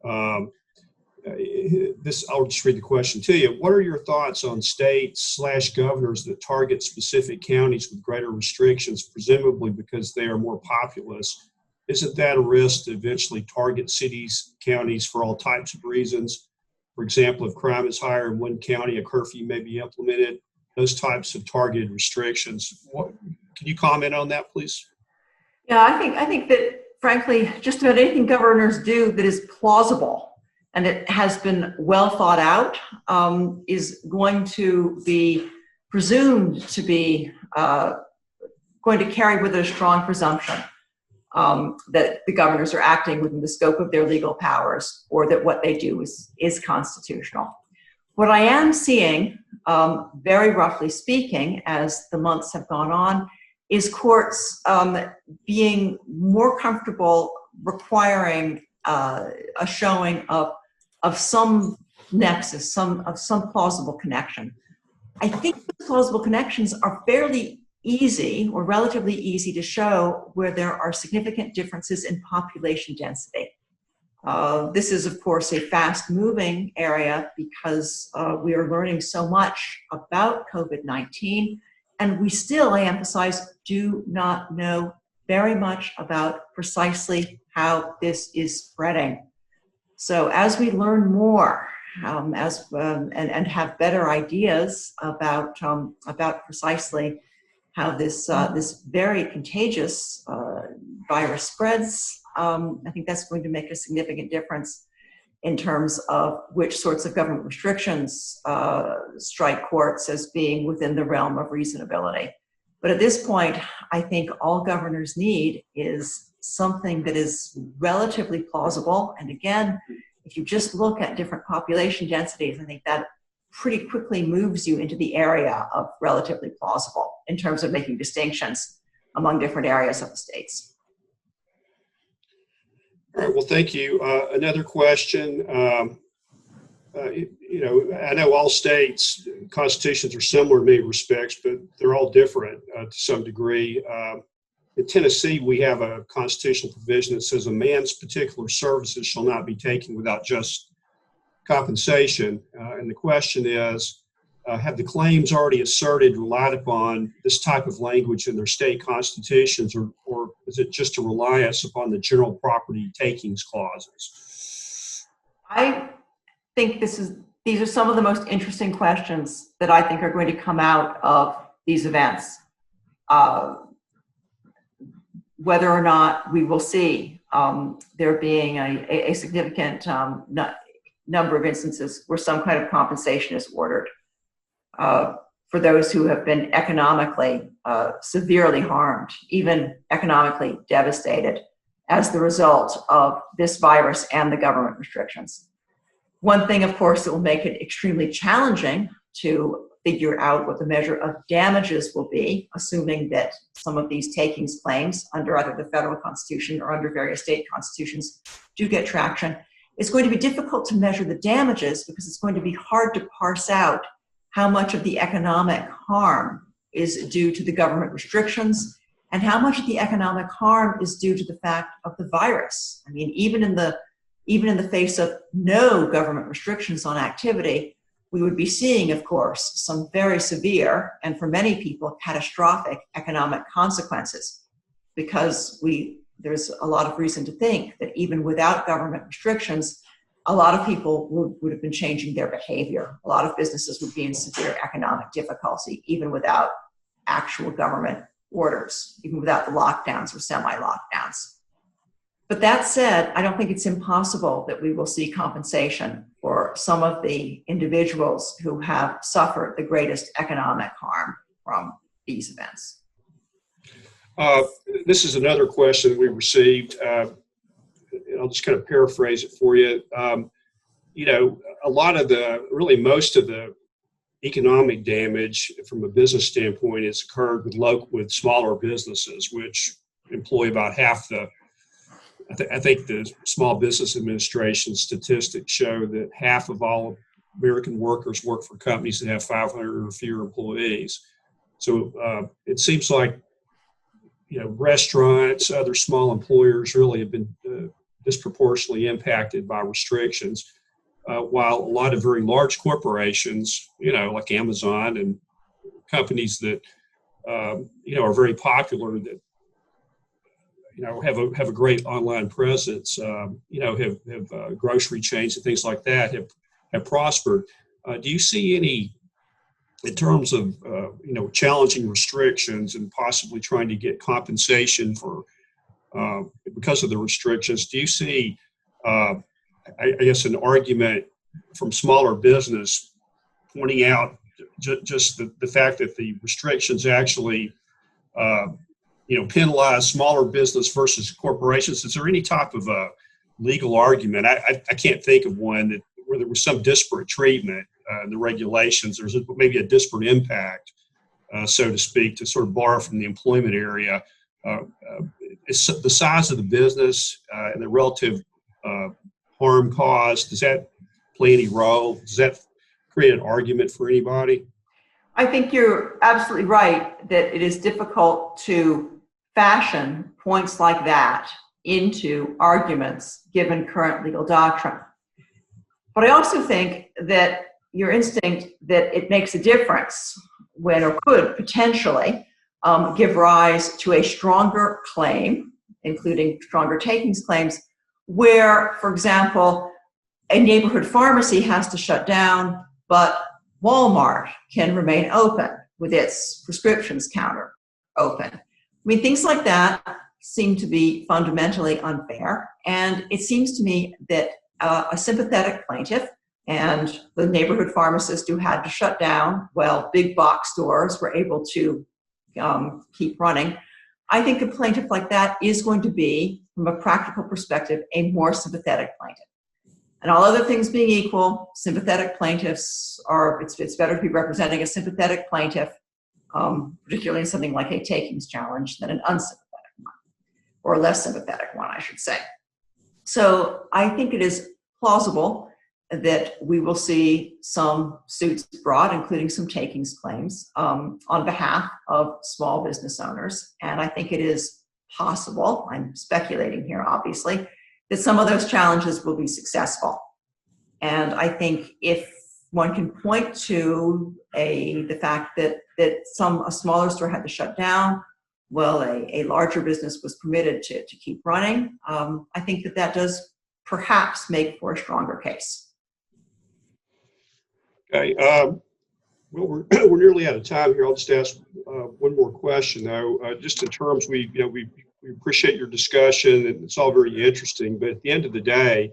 I'll just read the question to you. What are your thoughts on states/governors that target specific counties with greater restrictions, presumably because they are more populous? Isn't that a risk to eventually target cities, counties for all types of reasons? For example, if crime is higher in one county, a curfew may be implemented. Those types of targeted restrictions. Can you comment on that, please? Yeah, I think that, frankly, just about anything governors do that is plausible and it has been well thought out is going to be presumed to be going to carry with it a strong presumption that the governors are acting within the scope of their legal powers, or that what they do is constitutional. What I am seeing, very roughly speaking, as the months have gone on, is courts being more comfortable requiring a showing of some nexus, of some plausible connection. I think the plausible connections are fairly easy, or relatively easy, to show where there are significant differences in population density. This is, of course, a fast-moving area because we are learning so much about COVID-19, and we still, I emphasize, do not know very much about precisely how this is spreading. So as we learn more, and have better ideas about precisely how this very contagious virus spreads, I think that's going to make a significant difference in terms of which sorts of government restrictions strike courts as being within the realm of reasonability. But at this point, I think all governors need is something that is relatively plausible. And again, if you just look at different population densities, I think that pretty quickly moves you into the area of relatively plausible in terms of making distinctions among different areas of the states. All right, well, thank you. Another question. I know all states' constitutions are similar in many respects, but they're all different to some degree. In Tennessee, we have a constitutional provision that says a man's particular services shall not be taken without just compensation. And the question is, have the claims already asserted relied upon this type of language in their state constitutions, or is it just a reliance upon the general property takings clauses? I think these are some of the most interesting questions that I think are going to come out of these events. Whether or not we will see there being a significant number of instances where some kind of compensation is ordered for those who have been economically severely harmed, even economically devastated as the result of this virus and the government restrictions. One thing, of course, that will make it extremely challenging to figure out what the measure of damages will be, assuming that some of these takings claims under either the federal constitution or under various state constitutions do get traction. It's going to be difficult to measure the damages because it's going to be hard to parse out how much of the economic harm is due to the government restrictions and how much of the economic harm is due to the fact of the virus. I mean, even in the face of no government restrictions on activity, we would be seeing, of course, some very severe and for many people catastrophic economic consequences, because there's a lot of reason to think that even without government restrictions, a lot of people would have been changing their behavior. A lot of businesses would be in severe economic difficulty, even without actual government orders, even without the lockdowns or semi-lockdowns. But that said, I don't think it's impossible that we will see compensation for some of the individuals who have suffered the greatest economic harm from these events. This is another question we received. I'll just kind of paraphrase it for you. A lot of most of the economic damage from a business standpoint has occurred with smaller businesses, which employ about half the. I think the Small Business Administration statistics show that half of all American workers work for companies that have 500 or fewer employees. So it seems like restaurants, other small employers really have been disproportionately impacted by restrictions, while a lot of very large corporations, like Amazon and companies that are very popular, that have a great online presence, have grocery chains and things like that have prospered. Do you see any, in terms of challenging restrictions and possibly trying to get compensation for because of the restrictions? Do you see, I guess, an argument from smaller business pointing out just the fact that the restrictions actually penalize smaller business versus corporations? Is there any type of a legal argument? I can't think of one where there was some disparate treatment in the regulations. There's maybe a disparate impact, so to speak, to sort of borrow from the employment area. It's the size of the business and the relative harm caused. Does that play any role? Does that create an argument for anybody? I think you're absolutely right that it is difficult to fashion points like that into arguments given current legal doctrine. But I also think that your instinct that it makes a difference when, or could potentially give rise to a stronger claim, including stronger takings claims, where, for example, a neighborhood pharmacy has to shut down, but Walmart can remain open with its prescriptions counter open. I mean, things like that seem to be fundamentally unfair. And it seems to me that a sympathetic plaintiff and the neighborhood pharmacist who had to shut down while big box stores were able to keep running, I think a plaintiff like that is going to be, from a practical perspective, a more sympathetic plaintiff. And all other things being equal, sympathetic plaintiffs it's better to be representing a sympathetic plaintiff, particularly in something like a takings challenge, than an unsympathetic one, or a less sympathetic one, I should say. So I think it is plausible that we will see some suits brought, including some takings claims, on behalf of small business owners. And I think it is possible, I'm speculating here obviously, that some of those challenges will be successful. And I think if one can point to the fact that a smaller store had to shut down, well, a larger business was permitted to keep running, I think that does perhaps make for a stronger case. Okay. Well, we're nearly out of time here. I'll just ask one more question, though. Just in terms, we appreciate your discussion, and it's all very interesting. But at the end of the day,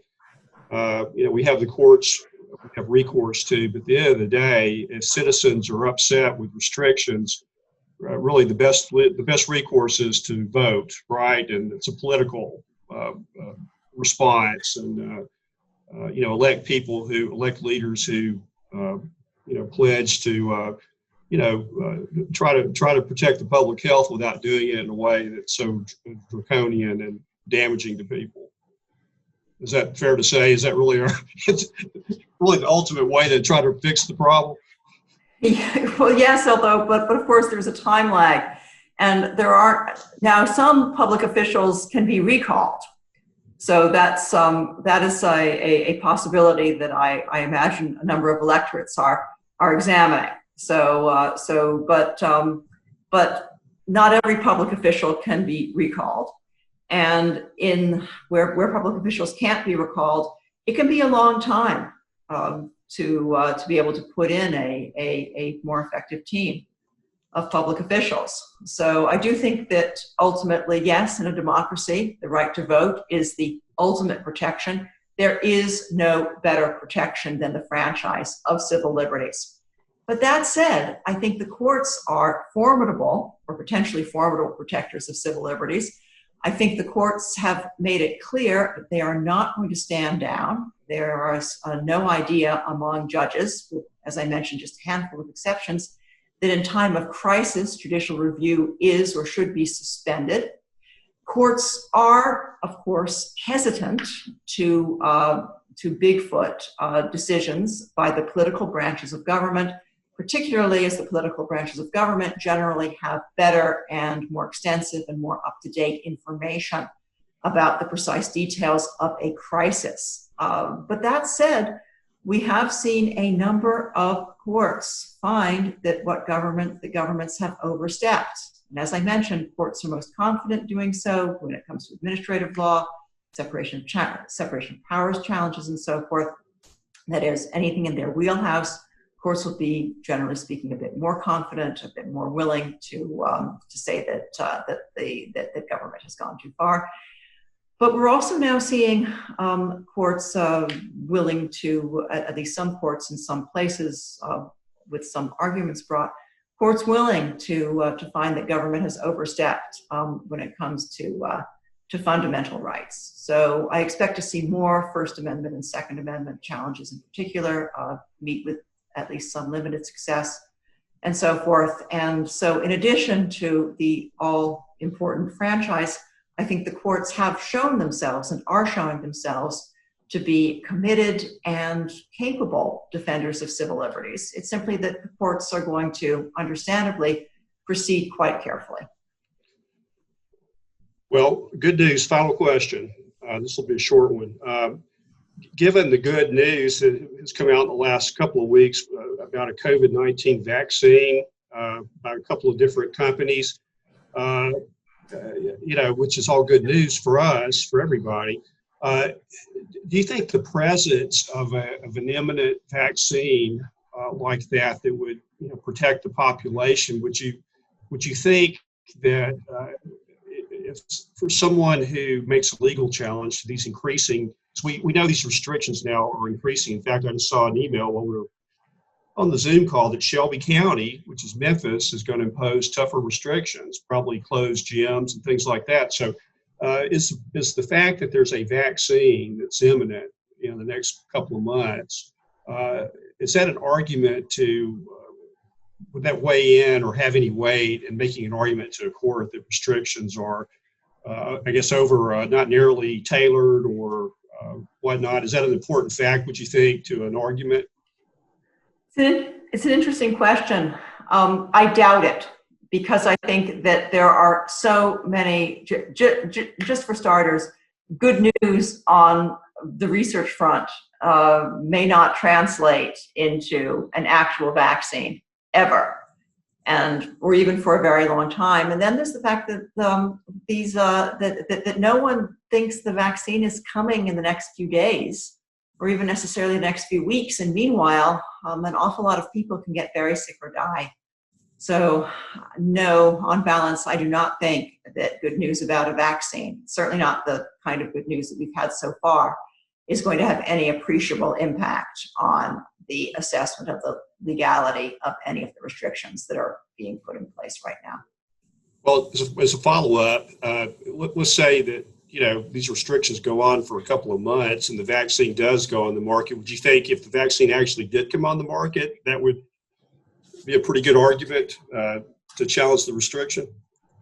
we have the courts we have recourse to. But at the end of the day, if citizens are upset with restrictions, really the best recourse is to vote, right? And it's a political response, and elect leaders who pledge to try to protect the public health without doing it in a way that's so draconian and damaging to people. Is that fair to say? Is that really it's really the ultimate way to try to fix the problem? Yeah, well, yes, although, but of course there's a time lag, and there are now some public officials can be recalled. So that is a possibility that I imagine a number of electorates are examining. But not every public official can be recalled, and where public officials can't be recalled, it can be a long time to be able to put in a more effective team of public officials. So I do think that ultimately, yes, in a democracy, the right to vote is the ultimate protection. There is no better protection than the franchise of civil liberties. But that said, I think the courts are formidable or potentially formidable protectors of civil liberties. I think the courts have made it clear that they are not going to stand down. There is no idea among judges, with, as I mentioned, just a handful of exceptions, that in time of crisis, judicial review is or should be suspended. Courts are, of course, hesitant to Bigfoot decisions by the political branches of government, particularly as the political branches of government generally have better and more extensive and more up-to-date information about the precise details of a crisis. But that said, we have seen a number of courts find that the governments have overstepped. And as I mentioned, courts are most confident doing so when it comes to administrative law, separation of powers challenges, and so forth. That is, anything in their wheelhouse, courts will be, generally speaking, a bit more confident, a bit more willing to say that government has gone too far. But we're also now seeing courts willing to, at least some courts in some places, with some arguments brought, courts willing to find that government has overstepped when it comes to fundamental rights. So I expect to see more First Amendment and Second Amendment challenges in particular meet with at least some limited success, and so forth. And so in addition to the all-important franchise, I think the courts have shown themselves and are showing themselves to be committed and capable defenders of civil liberties. It's simply that the courts are going to, understandably, proceed quite carefully. Well, good news. Final question. This will be a short one. Given the good news that has come out in the last couple of weeks about a COVID-19 vaccine by a couple of different companies, which is all good news for us, for everybody. Do you think the presence of an imminent vaccine like that would protect the population, would you think that if for someone who makes a legal challenge to these increasing, so we know these restrictions now are increasing. In fact, I just saw an email while we were on the Zoom call that Shelby County, which is Memphis, is going to impose tougher restrictions, probably close gyms and things like that. So is the fact that there's a vaccine that's imminent in the next couple of months, is that an argument would that weigh in or have any weight in making an argument to a court that restrictions are I guess, over not nearly tailored or whatnot. Is that an important fact, would you think, to an argument? It's an interesting question. I doubt it, because I think that there are so many, just for starters, good news on the research front may not translate into an actual vaccine ever, or even for a very long time. And then there's the fact that that no one thinks the vaccine is coming in the next few days, or even necessarily the next few weeks. And meanwhile, an awful lot of people can get very sick or die. So no, on balance, I do not think that good news about a vaccine, certainly not the kind of good news that we've had so far, is going to have any appreciable impact on the assessment of the legality of any of the restrictions that are being put in place right now. Well, as a follow-up, let's say that, these restrictions go on for a couple of months and the vaccine does go on the market. Would you think if the vaccine actually did come on the market, that would be a pretty good argument to challenge the restriction?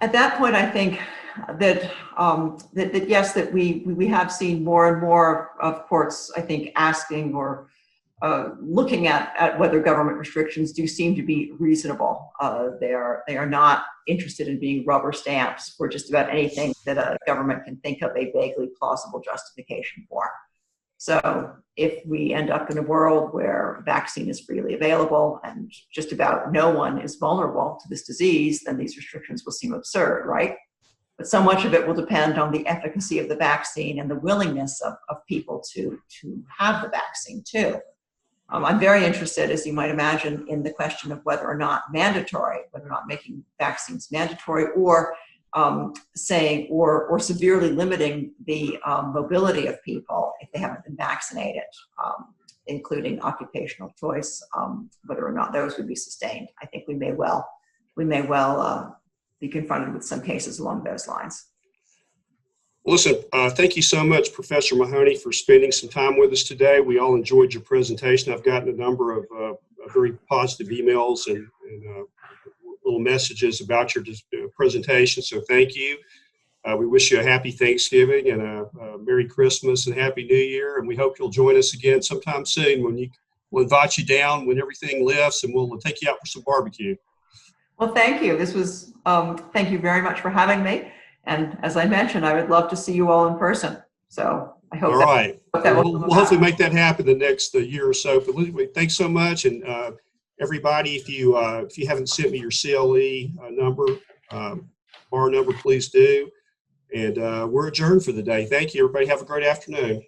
At that point, I think that yes, that we have seen more and more of courts, I think, asking or looking at whether government restrictions do seem to be reasonable. They are not interested in being rubber stamps for just about anything that a government can think of a vaguely plausible justification for. So if we end up in a world where vaccine is freely available and just about no one is vulnerable to this disease, then these restrictions will seem absurd, right? But so much of it will depend on the efficacy of the vaccine and the willingness of people to have the vaccine too. I'm very interested, as you might imagine, in the question of whether or not making vaccines mandatory, or saying or severely limiting the mobility of people if they haven't been vaccinated, including occupational choice, whether or not those would be sustained. I think we may well be confronted with some cases along those lines. Listen, thank you so much, Professor Mahoney, for spending some time with us today. We all enjoyed your presentation. I've gotten a number of very positive emails and little messages about your presentation, so thank you. We wish you a happy Thanksgiving and a Merry Christmas and Happy New Year, and we hope you'll join us again sometime soon we'll invite you down when everything lifts, and we'll take you out for some barbecue. Well, thank you. Thank you very much for having me. And as I mentioned, I would love to see you all in person. So I hope we'll hopefully make that happen the next year or so. But thanks so much. And everybody, if you haven't sent me your CLE number, bar number, please do. And we're adjourned for the day. Thank you, everybody. Have a great afternoon.